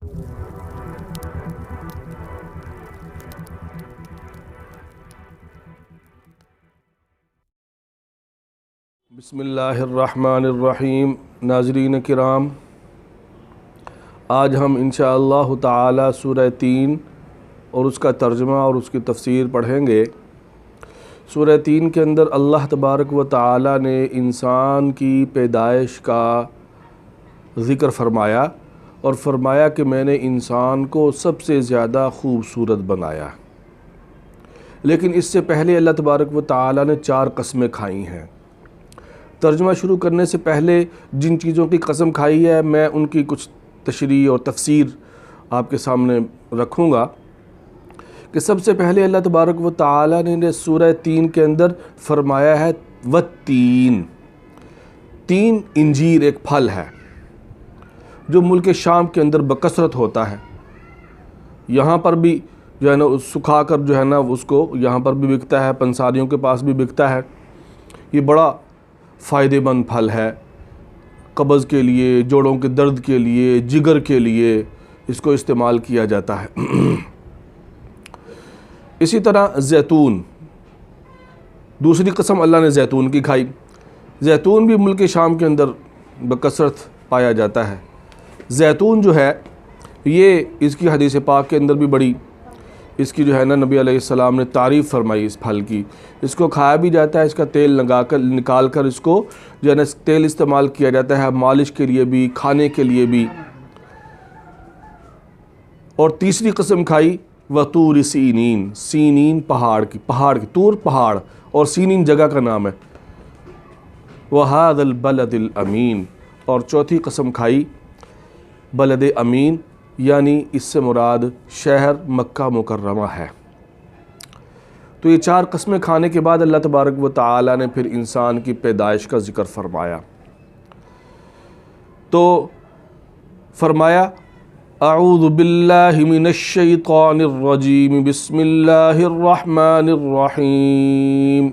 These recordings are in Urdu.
بسم اللہ الرحمن الرحیم۔ ناظرین کرام، آج ہم انشاءاللہ تعالی سورہ 3 اور اس کا ترجمہ اور اس کی تفسیر پڑھیں گے۔ سورہ 3 کے اندر اللہ تبارک و تعالی نے انسان کی پیدائش کا ذکر فرمایا اور فرمایا کہ میں نے انسان کو سب سے زیادہ خوبصورت بنایا، لیکن اس سے پہلے اللہ تبارک و تعالی نے 4 قسمیں کھائی ہیں۔ ترجمہ شروع کرنے سے پہلے جن چیزوں کی قسم کھائی ہے میں ان کی کچھ تشریح اور تفسیر آپ کے سامنے رکھوں گا کہ سب سے پہلے اللہ تبارک و تعالی نے سورہ 3 کے اندر فرمایا ہے والتین۔ تین انجیر ایک پھل ہے جو ملک شام کے اندر بکثرت ہوتا ہے، یہاں پر بھی جو ہے نا سکھا کر جو ہے نا اس کو یہاں پر بھی بکتا ہے، پنساریوں کے پاس بھی بکتا ہے۔ یہ بڑا فائدہ مند پھل ہے، قبض کے لیے، جوڑوں کے درد کے لیے، جگر کے لیے اس کو استعمال کیا جاتا ہے۔ اسی طرح زیتون، دوسری قسم اللہ نے زیتون کی کھائی۔ زیتون بھی ملک شام کے اندر بکثرت پایا جاتا ہے۔ زیتون جو ہے یہ اس کی حدیث پاک کے اندر بھی بڑی اس کی جو ہے نا نبی علیہ السلام نے تعریف فرمائی اس پھل کی۔ اس کو کھایا بھی جاتا ہے، اس کا تیل نکال کر اس کو جو ہے نا تیل استعمال کیا جاتا ہے، مالش کے لیے بھی، کھانے کے لیے بھی۔ اور تیسری قسم کھائی وطور سینین، سینین پہاڑ کی، طور پہاڑ، اور سینین جگہ کا نام ہے۔ وَهَذَا الْبَلَدِ الْأَمِينَ، اور چوتھی قسم کھائی بلد امین، یعنی اس سے مراد شہر مکہ مکرمہ ہے۔ تو یہ 4 قسمیں کھانے کے بعد اللہ تبارک و تعالی نے پھر انسان کی پیدائش کا ذکر فرمایا۔ تو فرمایا اعوذ باللہ من الشیطان الرجیم، بسم اللہ الرحمن الرحیم،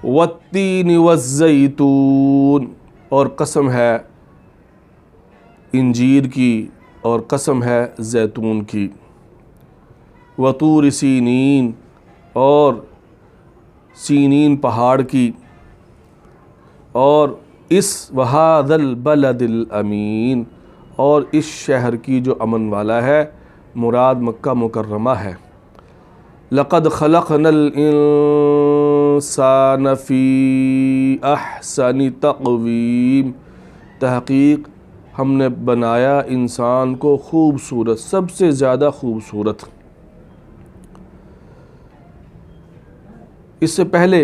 والتین والزیتون، اور قسم ہے انجیر کی اور قسم ہے زیتون کی، وطور سینین، اور سینین پہاڑ کی، اور اس وہذا البلد الامین، اور اس شہر کی جو امن والا ہے، مراد مکہ مکرمہ ہے۔ لقد خلقنا الانسان فی احسن تقویم، تحقیق ہم نے بنایا انسان کو خوبصورت، سب سے زیادہ خوبصورت۔ اس سے پہلے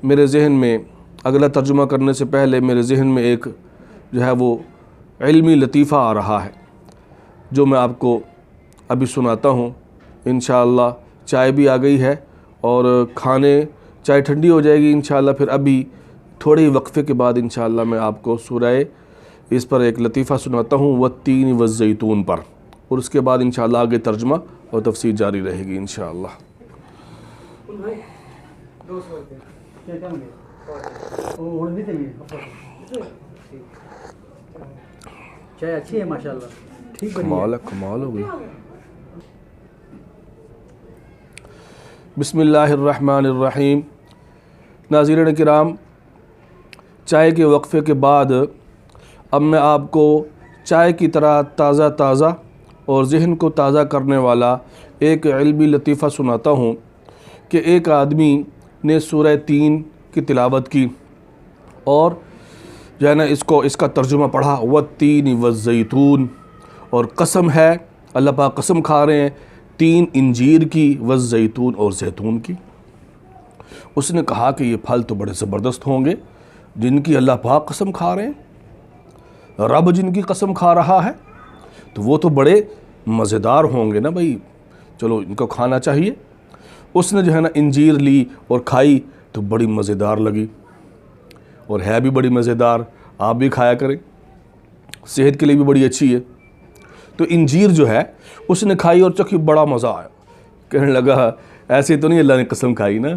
میرے ذہن میں، اگلا ترجمہ کرنے سے پہلے میرے ذہن میں ایک جو ہے وہ علمی لطیفہ آ رہا ہے جو میں آپ کو ابھی سناتا ہوں۔ انشاءاللہ چائے بھی آ گئی ہے اور چائے ٹھنڈی ہو جائے گی انشاءاللہ، پھر ابھی تھوڑے وقفے کے بعد انشاءاللہ میں آپ کو سورہ اس پر ایک لطیفہ سناتا ہوں، والتین والزیتون پر، اور اس کے بعد انشاءاللہ آگے ترجمہ اور تفسیر جاری رہے گی انشاءاللہ۔ چائے اچھی ہے ماشاءاللہ، ٹھیک بنی ہے، کمال ہو گئی۔ بسم اللہ الرحمن الرحیم۔ ناظرین کرام، چائے کے وقفے کے بعد اب میں آپ کو چائے کی طرح تازہ اور ذہن کو تازہ کرنے والا ایک علمی لطیفہ سناتا ہوں کہ ایک آدمی نے سورہ 3 کی تلاوت کی اور جو ہے نا اس کا ترجمہ پڑھا، والتین والزیتون، اور قسم ہے، اللہ پاک قسم کھا رہے ہیں 3 انجیر کی، والزیتون، اور زیتون کی۔ اس نے کہا کہ یہ پھل تو بڑے زبردست ہوں گے جن کی اللہ پاک قسم کھا رہے ہیں، رب جن کی قسم کھا رہا ہے تو وہ تو بڑے مزیدار ہوں گے نا بھائی، چلو ان کو کھانا چاہیے۔ اس نے جو ہے نا انجیر لی اور کھائی تو بڑی مزیدار لگی، اور ہے بھی بڑی مزیدار، آپ بھی کھایا کریں، صحت کے لیے بھی بڑی اچھی ہے۔ تو انجیر جو ہے اس نے کھائی اور چکھی، بڑا مزہ آیا، کہنے لگا ایسے تو نہیں اللہ نے قسم کھائی نا،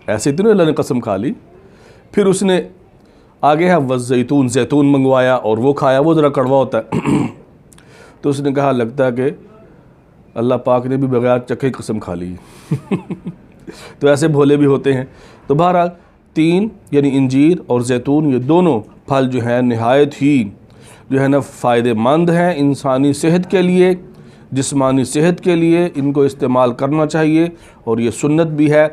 ایسے تو نہیں اللہ نے قسم کھا لی۔ پھر اس نے آگے ہے والزیتون، زیتون منگوایا اور وہ کھایا، وہ ذرا کڑوا ہوتا ہے۔ تو اس نے کہا لگتا ہے کہ اللہ پاک نے بھی بغیر چکھے قسم کھا لی تو ایسے بھولے بھی ہوتے ہیں۔ تو بہرحال تین یعنی انجیر اور زیتون یہ دونوں پھل جو ہیں نہایت ہی جو ہے نا فائدہ مند ہیں انسانی صحت کے لیے، جسمانی صحت کے لیے ان کو استعمال کرنا چاہیے، اور یہ سنت بھی ہے۔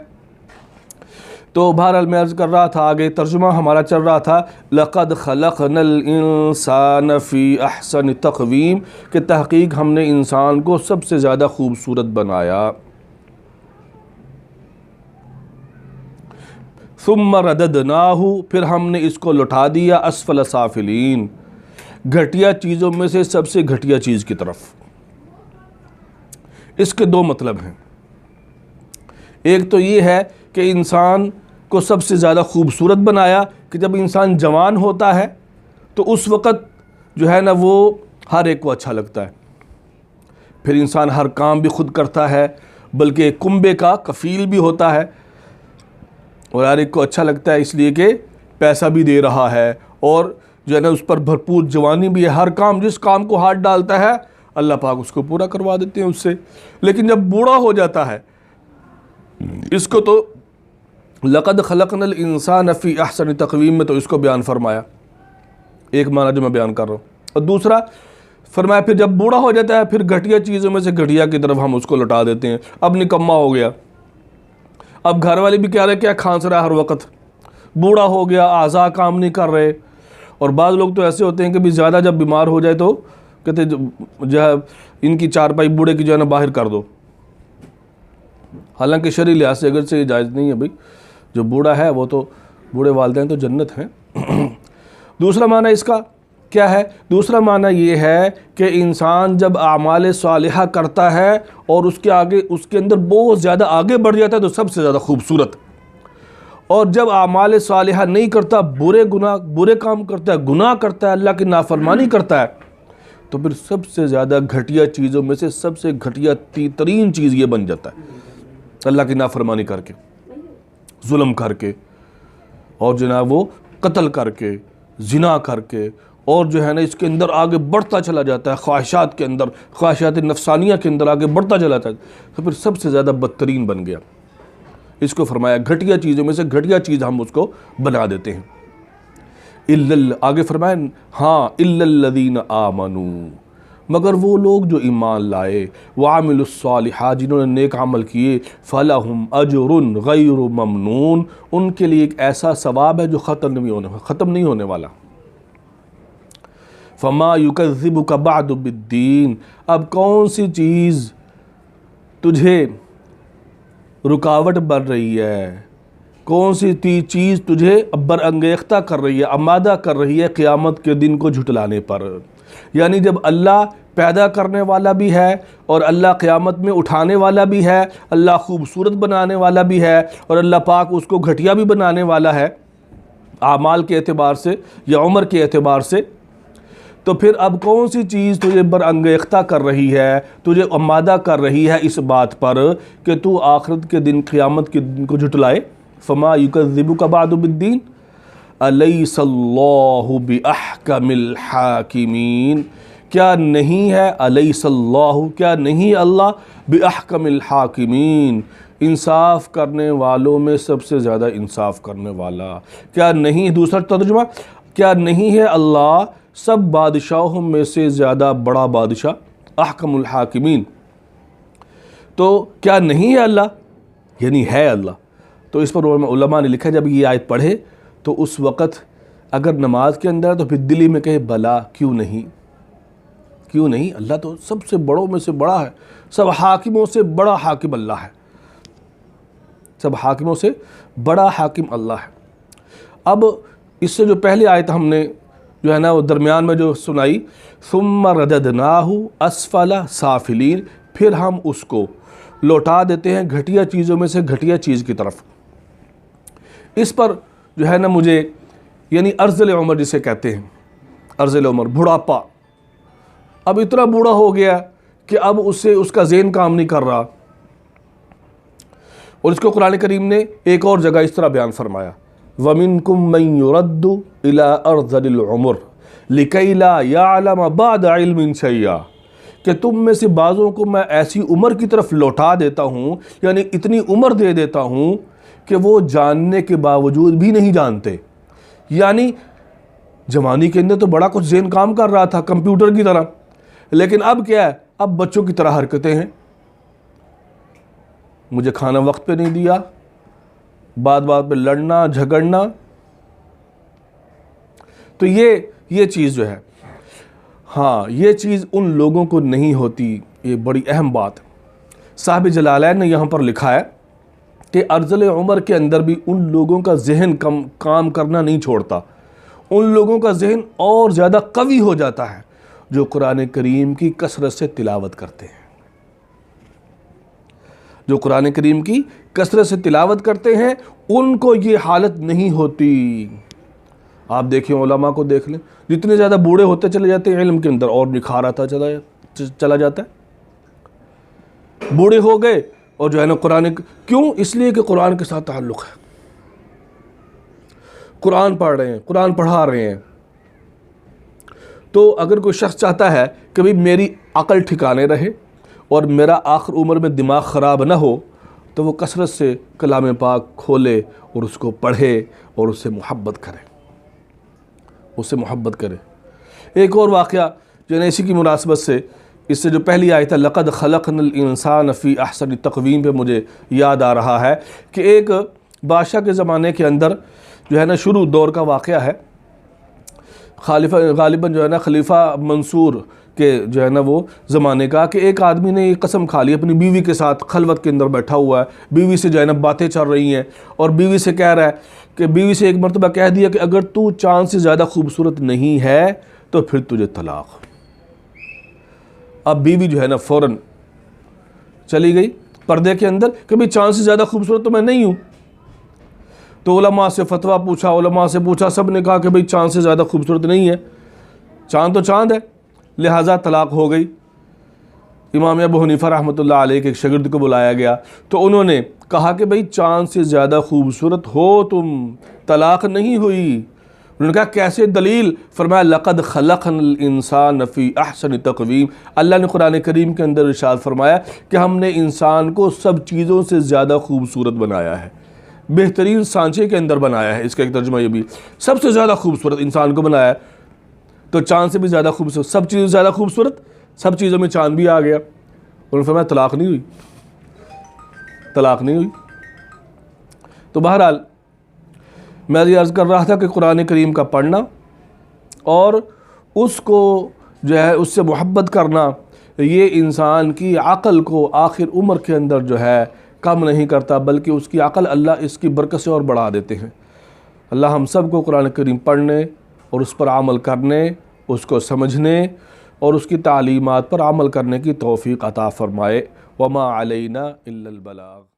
تو بہرحال میں عرض کر رہا تھا، آگے ترجمہ ہمارا چل رہا تھا لَقَدْ خَلَقْنَا الْإِنسَانَ فِي أَحْسَنِ تَقْوِيمٍ کہ تحقیق ہم نے انسان کو سب سے زیادہ خوبصورت بنایا۔ ثُمَّ رَدَدْنَاهُ پھر ہم نے اس کو لوٹا دیا أَسْفَلَ سَافِلِينَ گھٹیا چیزوں میں سے سب سے گھٹیا چیز کی طرف۔ اس کے دو مطلب ہیں، ایک تو یہ ہے کہ انسان کو سب سے زیادہ خوبصورت بنایا کہ جب انسان جوان ہوتا ہے تو اس وقت جو ہے نا وہ ہر ایک کو اچھا لگتا ہے، پھر انسان ہر کام بھی خود کرتا ہے، بلکہ کنبے کا کفیل بھی ہوتا ہے، اور ہر ایک کو اچھا لگتا ہے اس لیے کہ پیسہ بھی دے رہا ہے، اور جو ہے نا اس پر بھرپور جوانی بھی ہے، ہر کام جس کام کو ہاتھ ڈالتا ہے اللہ پاک اس کو پورا کروا دیتے ہیں اس سے۔ لیکن جب بوڑھا ہو جاتا ہے، اس کو تو لَقَدْ خَلَقْنَا الْإِنسَانَ فِي أَحْسَنِ تَقْوِيمٍ میں تو اس کو بیان فرمایا، ایک معنی جو میں بیان کر رہا ہوں، اور دوسرا فرمایا پھر جب بوڑھا ہو جاتا ہے پھر گھٹیا چیزوں میں سے گھٹیا کی طرف ہم اس کو لوٹا دیتے ہیں، اب نکما ہو گیا، اب گھر والے بھی کہہ رہے کیا کھانس رہا ہے ہر وقت، بوڑھا ہو گیا، اعضاء کام نہیں کر رہے، اور بعض لوگ تو ایسے ہوتے ہیں کہ بھی زیادہ جب بیمار ہو جائے تو کہتے جو ہے ان کی چارپائی بوڑھے کی جو ہے نا باہر کر دو، حالانکہ شرعی لحاظ سے اگر سے یہ جائز نہیں ہے، بھئی جو بوڑھا ہے وہ تو بوڑھے والدین تو جنت ہیں۔ دوسرا معنی اس کا کیا ہے؟ دوسرا معنی یہ ہے کہ انسان جب اعمال صالحہ کرتا ہے اور اس کے آگے اس کے اندر بہت زیادہ آگے بڑھ جاتا ہے تو سب سے زیادہ خوبصورت، اور جب اعمال صالحہ نہیں کرتا، برے کام کرتا ہے، گناہ کرتا ہے، اللہ کی نافرمانی کرتا ہے، تو پھر سب سے زیادہ گھٹیا چیزوں میں سے سب سے گھٹیا ترین چیز یہ بن جاتا ہے، اللہ کی نافرمانی کر کے، ظلم کر کے، اور جناب وہ قتل کر کے، زنا کر کے، اور جو ہے نا اس کے اندر آگے بڑھتا چلا جاتا ہے، خواہشات کے اندر، خواہشات نفسانیہ کے اندر آگے بڑھتا چلا جاتا ہے، تو پھر سب سے زیادہ بدترین بن گیا۔ اس کو فرمایا گھٹیا چیزوں میں سے گھٹیا چیز ہم اس کو بنا دیتے ہیں۔ آگے فرمایا ہاں اِلَّا الَّذِينَ آمَنُوا مگر وہ لوگ جو ایمان لائے، وَعَمِلُوا الصَّالِحَاتِ جنہوں نے نیک عمل کیے، فَلَهُمْ أَجْرٌ غَيْرُ مَمْنُونَ ان کے لیے ایک ایسا ثواب ہے جو ختم نہیں ہونے والا۔ فَمَا يُكَذِّبُكَ بَعْدُ بِالدِّينِ اب کون سی چیز تجھے رکاوٹ بن رہی ہے، کون سی چیز تجھے برانگیختہ کر رہی ہے، آمادہ کر رہی ہے قیامت کے دن کو جھٹلانے پر؟ یعنی جب اللہ پیدا کرنے والا بھی ہے اور اللہ قیامت میں اٹھانے والا بھی ہے، اللہ خوبصورت بنانے والا بھی ہے، اور اللہ پاک اس کو گھٹیا بھی بنانے والا ہے اعمال کے اعتبار سے یا عمر کے اعتبار سے، تو پھر اب کون سی چیز تجھے برانگیختہ کر رہی ہے، تجھے آمادہ کر رہی ہے اس بات پر کہ تو آخرت کے دن قیامت کے دن کو جھٹلائے؟ فما یکذبک بعد بالدین الیس اللہ باحکم الحاکمین کیا نہیں ہے الیس اللہ کیا نہیں اللہ باحکم الحاکمین انصاف کرنے والوں میں سب سے زیادہ انصاف کرنے والا؟ کیا نہیں، دوسرا ترجمہ، کیا نہیں ہے اللہ سب بادشاہوں میں سے زیادہ بڑا بادشاہ، احکم الحاکمین؟ تو کیا نہیں ہے اللہ، یعنی ہے اللہ۔ تو اس پر علماء نے لکھا جب یہ آیت پڑھے تو اس وقت اگر نماز کے اندر تو پھر دلی میں کہے بلا کیوں نہیں، کیوں نہیں، اللہ تو سب سے بڑوں میں سے بڑا ہے، سب حاکموں سے بڑا حاکم اللہ ہے، سب حاکموں سے بڑا حاکم اللہ ہے۔ اب اس سے جو پہلی آیت ہم نے جو ہے نا وہ درمیان میں جو سنائی، ثم رددناہ اسفل سافلین پھر ہم اس کو لوٹا دیتے ہیں گھٹیا چیزوں میں سے گھٹیا چیز کی طرف۔ اس پر جو ہے نا مجھے یعنی ارذل عمر جسے کہتے ہیں، ارذل عمر بڑھاپا، اب اتنا بوڑھا ہو گیا کہ اب اس کا ذہن کام نہیں کر رہا، اور اس کو قرآن کریم نے ایک اور جگہ اس طرح بیان فرمایا، وَمِنْكُمْ مَنْ يُرَدُّ إِلَىٰ أَرْذَلِ الْعُمُرِ لِكَيْ لَا يَعْلَمَ بَعْدَ عِلْمٍ شَيْئًا کہ تم میں سے بعضوں کو میں ایسی عمر کی طرف لوٹا دیتا ہوں، یعنی اتنی عمر دے دیتا ہوں کہ وہ جاننے کے باوجود بھی نہیں جانتے۔ یعنی جوانی کے اندر تو بڑا کچھ ذہن کام کر رہا تھا کمپیوٹر کی طرح، لیکن اب کیا ہے، اب بچوں کی طرح حرکتیں ہیں، مجھے کھانا وقت پہ نہیں دیا، بات بات پہ لڑنا جھگڑنا۔ تو یہ چیز جو ہے، ہاں یہ چیز ان لوگوں کو نہیں ہوتی، یہ بڑی اہم بات ہے۔ صاحب جلالین نے یہاں پر لکھا ہے کہ ارذل عمر کے اندر بھی ان لوگوں کا ذہن کام کرنا نہیں چھوڑتا، ان لوگوں کا ذہن اور زیادہ قوی ہو جاتا ہے جو قرآن کریم کی کثرت سے تلاوت کرتے ہیں، جو قرآن کریم کی کثرت سے تلاوت کرتے ہیں ان کو یہ حالت نہیں ہوتی۔ آپ دیکھیں علماء کو دیکھ لیں، جتنے زیادہ بوڑھے ہوتے چلے جاتے ہیں علم کے اندر اور نکھار آتا چلا جاتا ہے۔ بوڑھے ہو گئے اور جو ہے نا کیوں؟ اس لیے کہ قرآن کے ساتھ تعلق ہے، قرآن پڑھ رہے ہیں، قرآن پڑھا رہے ہیں۔ تو اگر کوئی شخص چاہتا ہے کہ بھئی میری عقل ٹھکانے رہے اور میرا آخر عمر میں دماغ خراب نہ ہو، تو وہ کثرت سے کلام پاک کھولے اور اس کو پڑھے اور اس سے محبت کرے، اس سے محبت کرے۔ ایک اور واقعہ جو ہے اسی کی مناسبت سے، اس سے جو پہلی آیت ہے لَقَدْ خَلَقْنَا الْإِنسَانَ فِي أَحْسَنِ تَقْوِيمٍ پہ مجھے یاد آ رہا ہے کہ ایک بادشاہ کے زمانے کے اندر جو ہے نا شروع دور کا واقعہ ہے، غالباً جو ہے نا خلیفہ منصور کے جو ہے نا وہ زمانے کا، کہ ایک آدمی نے یہ قسم کھا لی اپنی بیوی کے ساتھ، خلوت کے اندر بیٹھا ہوا ہے، بیوی سے جو ہے نا باتیں چل رہی ہیں اور بیوی سے کہہ رہا ہے کہ بیوی سے ایک مرتبہ کہہ دیا کہ اگر تو چاند سے زیادہ خوبصورت نہیں ہے تو پھر تجھے طلاق۔ اب بیوی جو ہے نا فوراً چلی گئی پردے کے اندر کہ بھئی چاند سے زیادہ خوبصورت تو میں نہیں ہوں۔ تو علماء سے فتویٰ پوچھا، علماء سے پوچھا، سب نے کہا کہ بھئی چاند سے زیادہ خوبصورت نہیں ہے، چاند تو چاند ہے، لہٰذا طلاق ہو گئی۔ امام ابو حنیفہ رحمۃ اللہ علیہ کے ایک شاگرد کو بلایا گیا تو انہوں نے کہا کہ بھئی چاند سے زیادہ خوبصورت ہو تم، طلاق نہیں ہوئی۔ انہوں نے کہا کیسے دلیل؟ فرمایا لَقَدْ خَلَقْنَا الْإِنسَانَ فِي أَحْسَنِ تَقْوِيمٍ، اللہ نے قرآن کریم کے اندر ارشاد فرمایا کہ ہم نے انسان کو سب چیزوں سے زیادہ خوبصورت بنایا ہے، بہترین سانچے کے اندر بنایا ہے۔ اس کا ایک ترجمہ یہ بھی، سب سے زیادہ خوبصورت انسان کو بنایا ہے، تو چاند سے بھی زیادہ خوبصورت، سب چیزوں سے زیادہ خوبصورت، سب چیزوں میں چاند بھی آ گیا۔ انہوں نے فرمایا طلاق نہیں ہوئی، طلاق نہیں ہوئی۔ تو بہرحال میں یہ عرض کر رہا تھا کہ قرآن کریم کا پڑھنا اور اس کو جو ہے اس سے محبت کرنا، یہ انسان کی عقل کو آخر عمر کے اندر جو ہے کم نہیں کرتا، بلکہ اس کی عقل اللہ اس کی برکت سے اور بڑھا دیتے ہیں۔ اللہ ہم سب کو قرآن کریم پڑھنے اور اس پر عمل کرنے، اس کو سمجھنے اور اس کی تعلیمات پر عمل کرنے کی توفیق عطا فرمائے۔ وما علینا الا البلاغ۔